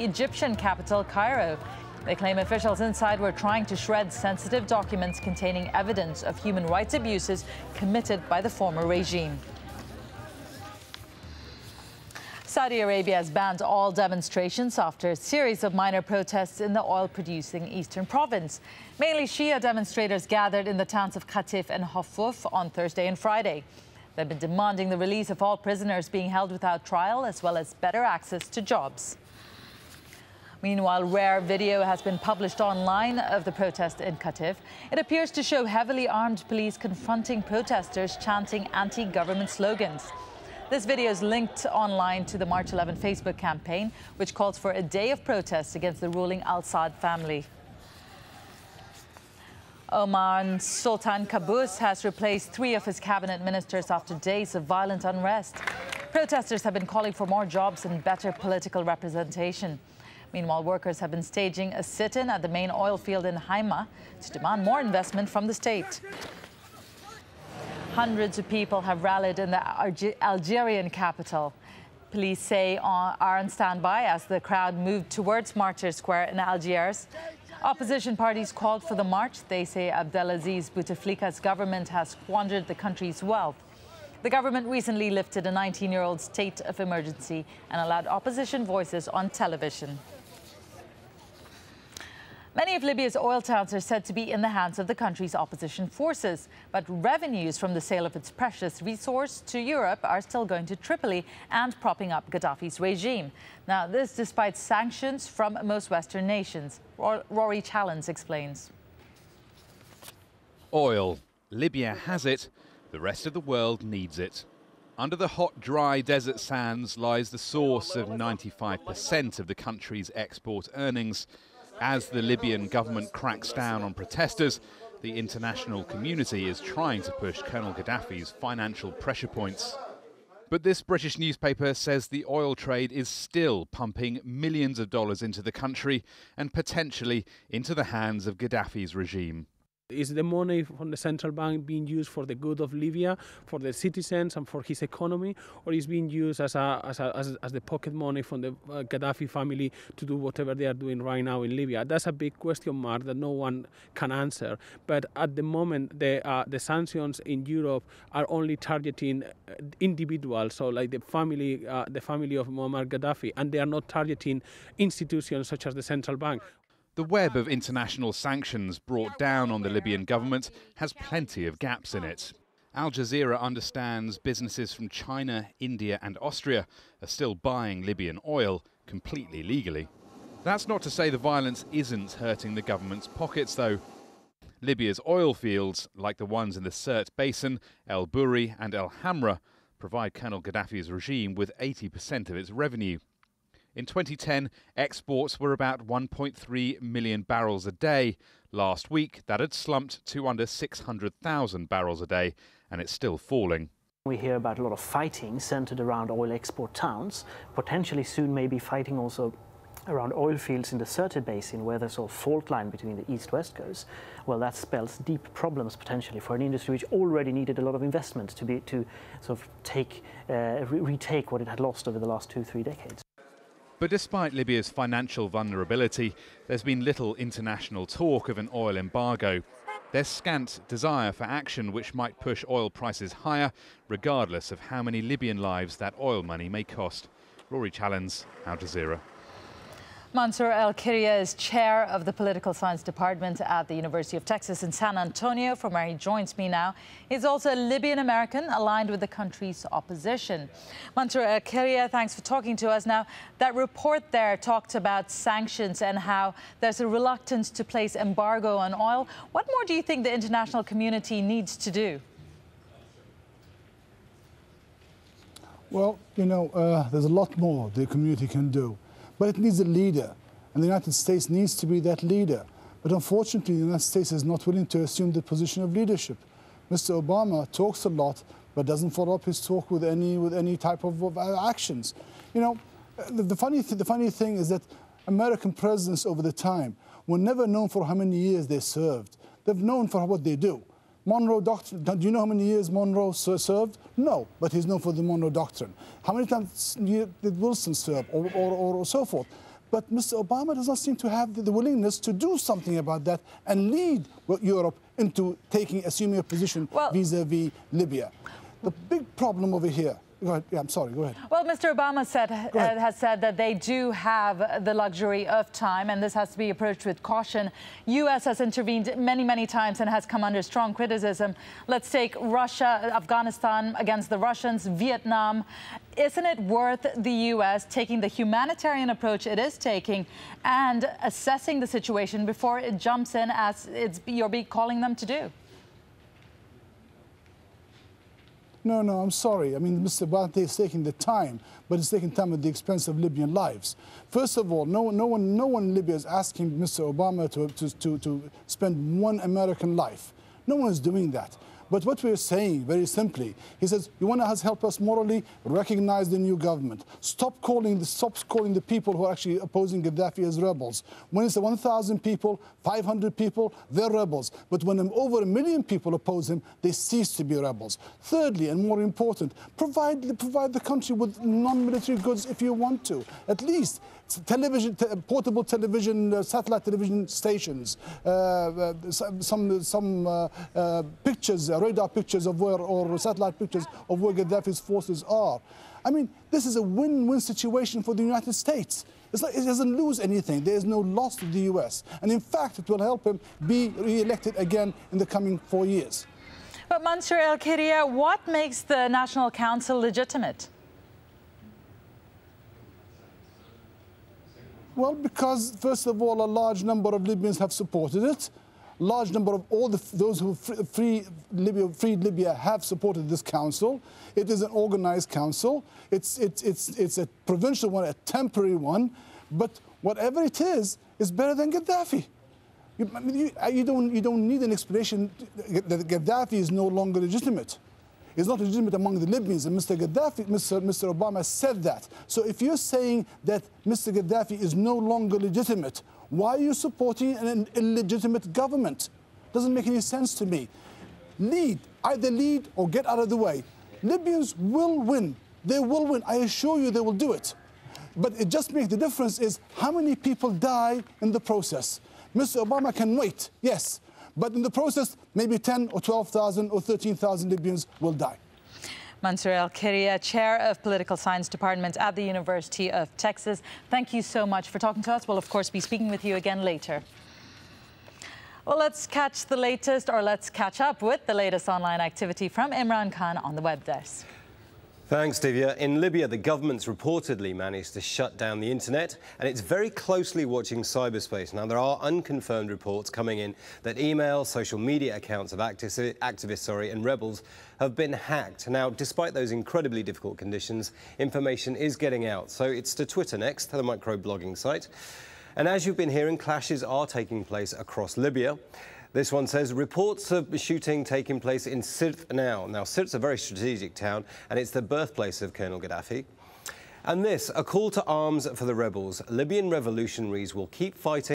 Egyptian capital, Cairo. They claim officials inside were trying to shred sensitive documents containing evidence of human rights abuses committed by the former regime. Saudi Arabia has banned all demonstrations after a series of minor protests in the oil-producing eastern province. Mainly Shia demonstrators gathered in the towns of Qatif and Hafuf on Thursday and Friday. They've been demanding the release of all prisoners being held without trial, as well as better access to jobs. Meanwhile, rare video has been published online of the protest in Qatif. It appears to show heavily armed police confronting protesters chanting anti-government slogans. This video is linked online to the March 11 Facebook campaign, which calls for a day of protests against the ruling Al-Saud family. Oman Sultan Qaboos has replaced 3 of his cabinet ministers after days of violent unrest. Protesters have been calling for more jobs and better political representation. Meanwhile, workers have been staging a sit-in at the main oil field in Haima to demand more investment from the state. Hundreds of people have rallied in the Algerian capital. Police say are on standby as the crowd moved towards Martyrs Square in Algiers. Opposition parties called for the march. They say Abdelaziz Bouteflika's government has squandered the country's wealth. The government recently lifted a 19-year-old state of emergency and allowed opposition voices on television. Many of Libya's oil towns are said to be in the hands of the country's opposition forces, but revenues from the sale of its precious resource to Europe are still going to Tripoli and propping up Gaddafi's regime. Now, this despite sanctions from most Western nations. Rory Challens explains. Oil. Libya has it. The rest of the world needs it. Under the hot, dry desert sands lies the source of 95% of the country's export earnings. As the Libyan government cracks down on protesters, the international community is trying to push Colonel Gaddafi's financial pressure points. But this British newspaper says the oil trade is still pumping millions of dollars into the country and potentially into the hands of Gaddafi's regime. Is the money from the central bank being used for the good of Libya, for the citizens and for his economy, or is being used as the pocket money from the Gaddafi family to do whatever they are doing right now in Libya? That's a big question mark that no one can answer. But at the moment, the sanctions in Europe are only targeting individuals, so like the family of Muammar Gaddafi, and they are not targeting institutions such as the central bank. The web of international sanctions brought down on the Libyan government has plenty of gaps in it. AlJazeera understands businesses from China, India and Austria are still buying Libyan oil completely legally. That's not to say the violence isn't hurting the government's pockets, though. Libya's oil fields, like the ones in the Sirte Basin, El Bouri and El Hamra, provide Colonel Gaddafi's regime with 80% of its revenue. In 2010, exports were about 1.3 million barrels a day. Last week, that had slumped to under 600,000 barrels a day, and it's still falling. We hear about a lot of fighting centered around oil export towns, potentially soon maybe fighting also around oil fields in the Sirte Basin, where there's a fault line between the east-west coast. Well, that spells deep problems potentially for an industry which already needed a lot of investment to sort of retake what it had lost over the last 2-3 decades. But despite Libya's financial vulnerability, there's been little international talk of an oil embargo. There's scant desire for action which might push oil prices higher, regardless of how many Libyan lives that oil money may cost. Rory Challens, Al Jazeera. Mansour El-Kiria is chair of the Political Science Department at the University of Texas in San Antonio, from where he joins me now. He's also a Libyan American aligned with the country's opposition. Mansour El-Kiria, thanks for talking to us. Now, that report there talked about sanctions and how there's a reluctance to place embargo on oil. What more do you think the international community needs to do? Well, there's a lot more the community can do. But it needs a leader, and the United States needs to be that leader. But unfortunately, the United States is not willing to assume the position of leadership. Mr. Obama talks a lot, but doesn't follow up his talk with any type of actions. The funny thing is that American presidents over the time were never known for how many years they served. They're known for what they do. Monroe Doctrine, do you know how many years Monroe served? No, but he's known for the Monroe Doctrine. How many times did Wilson serve, or so forth? But Mr. Obama does not seem to have the willingness to do something about that and lead Europe into assuming a position vis-a-vis Libya. The big problem over here. Go ahead. Yeah, I'm sorry. Go ahead. Well, Mr. Obama has said that they do have the luxury of time, and this has to be approached with caution. U.S. has intervened many, many times and has come under strong criticism. Let's take Russia, Afghanistan against the Russians, Vietnam. Isn't it worth the U.S. taking the humanitarian approach it is taking and assessing the situation before it jumps in as you're calling them to do? No, I'm sorry. I mean, Mr. Obama is taking the time, but it's taking time at the expense of Libyan lives. First of all, no one in Libya is asking Mr. Obama to spend one American life. No one is doing that. But what we're saying, very simply, he says, you want to help us morally? Recognize the new government. Stop calling the people who are actually opposing Gaddafi as rebels. When it's 1,000 people, 500 people, they're rebels. But when over 1 million people oppose him, they cease to be rebels. Thirdly, and more important, provide the country with non-military goods if you want to. At least television, portable television, satellite television stations, some pictures, radar pictures of where, or satellite pictures of where Gaddafi's forces are. I mean, this is a win-win situation for the United States. It's like it doesn't lose anything. There is no loss to the U.S. And in fact, it will help him be re-elected again in the coming 4 years. But Mansour al-Khairiya, what makes the National Council legitimate? Well, because, first of all, a large number of Libyans have supported it. A large number of those who freed Libya have supported this council. It is an organized council. It's a provincial one, a temporary one. But whatever it is better than Gaddafi. You don't need an explanation that Gaddafi is no longer legitimate. It's not legitimate among the Libyans, and Mr. Obama said that. So if you're saying that Mr. Gaddafi is no longer legitimate, why are you supporting an illegitimate government? Doesn't make any sense to me. Either lead or get out of the way. Libyans will win. They will win. I assure you they will do it. But it just makes the difference is how many people die in the process. Mr. Obama can wait, yes. But in the process, maybe 10 or 12,000 or 13,000 Libyans will die. Mansour al-Khairiya, Chair of Political Science Department at the University of Texas. Thank you so much for talking to us. We'll, of course, be speaking with you again later. Well, let's catch the latest, or let's catch up with the latest online activity from Imran Khan on the web desk. Thanks, Divya. In Libya, the government's reportedly managed to shut down the internet, and it's very closely watching cyberspace. Now, there are unconfirmed reports coming in that email, social media accounts of activists and rebels have been hacked. Now, despite those incredibly difficult conditions, information is getting out. So it's to Twitter next, the microblogging site. And as you've been hearing, clashes are taking place across Libya. This one says, reports of shooting taking place in Sirte now. Now, Sirte's a very strategic town, and it's the birthplace of Colonel Gaddafi. And this, a call to arms for the rebels. Libyan revolutionaries will keep fighting.